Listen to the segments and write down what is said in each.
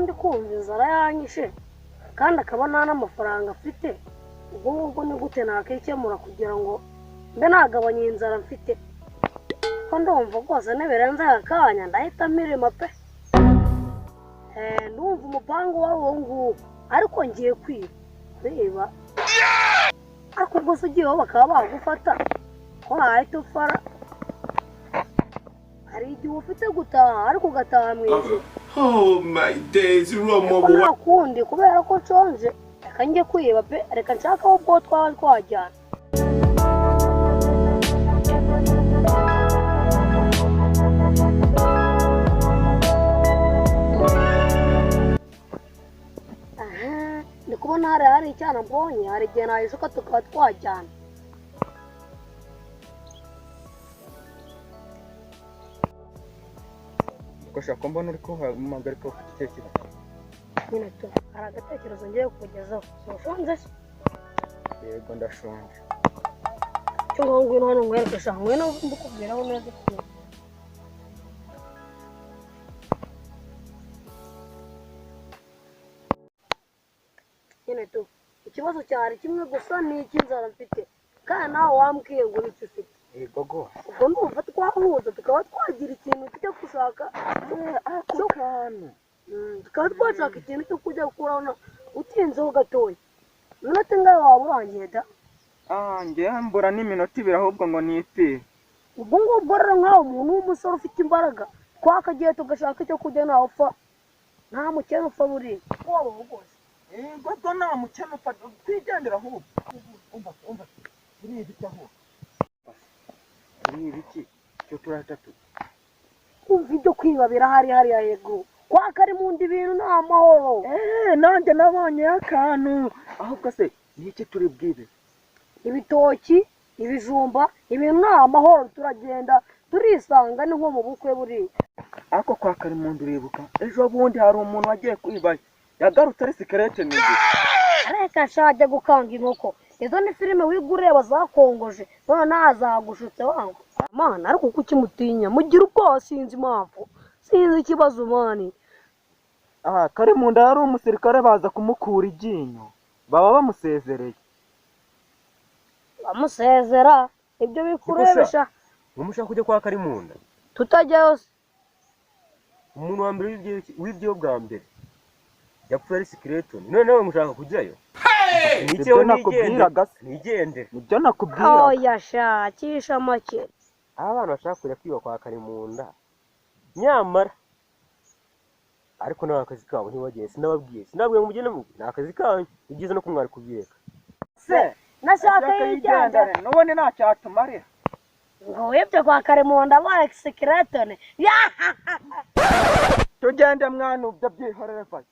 ndi kumva inzara yanyishe kandi akaba nta n'amafaranga afite ubwo ni gute nakikemura kugira ngo mbe nagabanya inzara mfite ko ndumva rwose nibirenze akanya ndahita mirima pe ndumva umupangu wari uwo nguwo ariko ngiye kwiba ariko ubwo se ugiyeho bakaba bagufata ko wahita ufara hari igihe ufite gutaha ariko ugataha mu ijoro Oh my days, ariko nta kundi kubera ko nshonje reka njye kwiba pe reka nshakaho ubwo twaba twajyana ndi kubona hari icyana mbonye hari igihe nahishuka tukaba twajyana ushaka mbona uri kuhamagara ko ufite igitekerezo nyine tu hari agatekerezo ngiye kukugezaho ushonje se yego ndashonje cyo ngo ngwino hano ngwereke sha ngwino ndikubwiraho neza cyane nyine tu ikibazo cyari kimwe gusa ni icy'inzara mfite kandi nawe wambwiye ngo nicyo ufite yego go ubwo ndumva twahuza tukaba twagira ikintu tujya gushaka ako kantu tukaba twashaka ikintu cyo kujya gukurana utinzeho gatoya iminota ingahe waba urangiye da njye mbura n'iminota ibiri ahubwo ngo nipire ubwo ngubwo rero nk'aho umuntu w'umusore ufite imbaraga twakagiye tugashaka icyo kurya ntawe upfa nta mukene upfa buriya waba rwose yego do nta mukene upfa twigendera ahubwo umva buriya ibiki ahubwo buriya ibiki cyo turatatu kumva ibyo kwiba birahari hariya yego kwaka ari mu ndi bintu nta mahoro nanjye nabonye akantu ahubwo se ni iki turi bwibe ibitoki ibijumba ibintu nta mahoro turagenda turisanga ni nko mu bukwe buriya ariko kwa Karimundu uribuka ejo bundi hari umuntu wagiye kwibayo yagarutse ari sikarete n'igi reka shajya gukanga inkoko izo ni filime wiga ureba zakongoje none nazagushutse wangu mana ariko kuko ukimutinya mugira ubwoba sinzi impamvu sinzi ikibazo mani Karimundu yari umusirikare baza kumukura iryinyo baba bamusezereye bamusezera ibyo bikurebesha umushaka kujya kwa Karimundu tutajyayo se umuntu wa mbere w'ibyo bwa mbere yapfuye ari sikreton none nawe mushaka kujyayo nicyo nakubwiraga nigende nibyo nakubwiraga oya shakisha make abana bashaka kujya kwiba kwa Karimunda nyamara ariko nawe akazi kabo ntibagiye sinababwiye ngo mugende mu nakazi kanyu bigize no kumwari kubireka se nashaka yigendere nubone nta cyatumarira ngo webye kwa Karimundu abaye sikretone tugende mwana ubyo byihorere vayo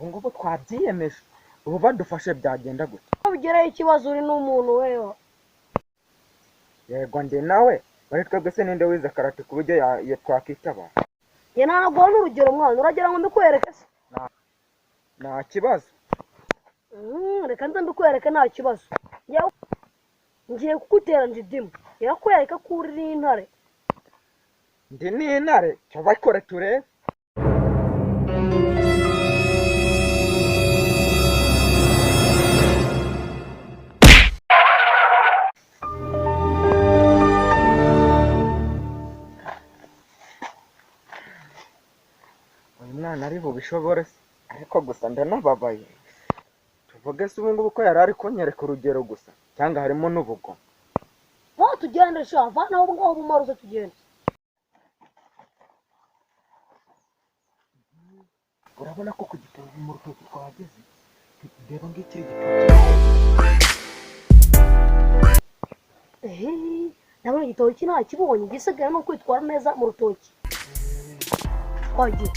ngubu twabyiyemeje ubu badufashe byagenda gute ugeraho ikibazo uri n'umuntu weho yego ndi nawe bari twebwe se ninde wize karate ku buryo twakitaba njye nanaguha n'urugero mwana uragira ngo mbikwereke se nta kibazo reka nze mbikwereke nta kibazo ngiye kugutera njidimu irakwereka ko uri n'intare ndi n'intare cyo bakore turebe umwana ari bubishobore ariko gusa ndanababaye tuvuge se ubu ngubu ko yari ari kunyereka urugero gusa cyangwa harimo n'ubugo tugende sha vanaho ubwo ngaho bumara uze tugende urabona ko ku gitabo mu rutoki twahageze reba ngikiri igitoki ndabona igitoki ntakibonye igisigaye ni ukwitwara neza mu rutoki twagiye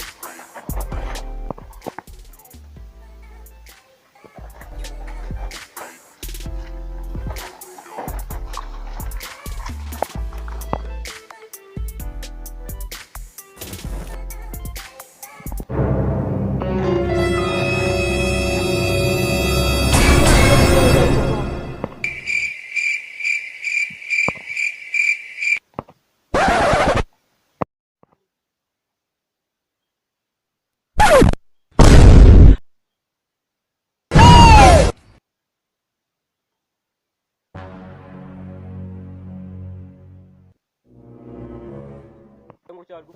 cyarwo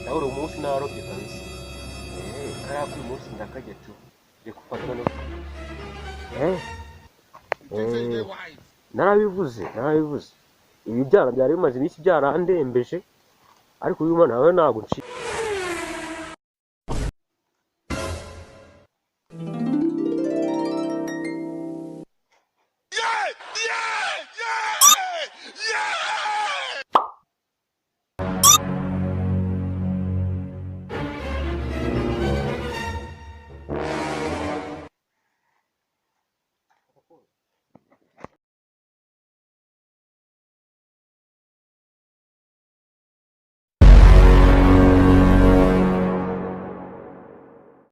nawe uri umunsi narobye kabisa kariya k'uyu munsi ndakajya tu reka ufatwa no narabivuze ibi byana byari bimaze iminsi byarandembeje ariko uyu mwana nawe ntabwo nciye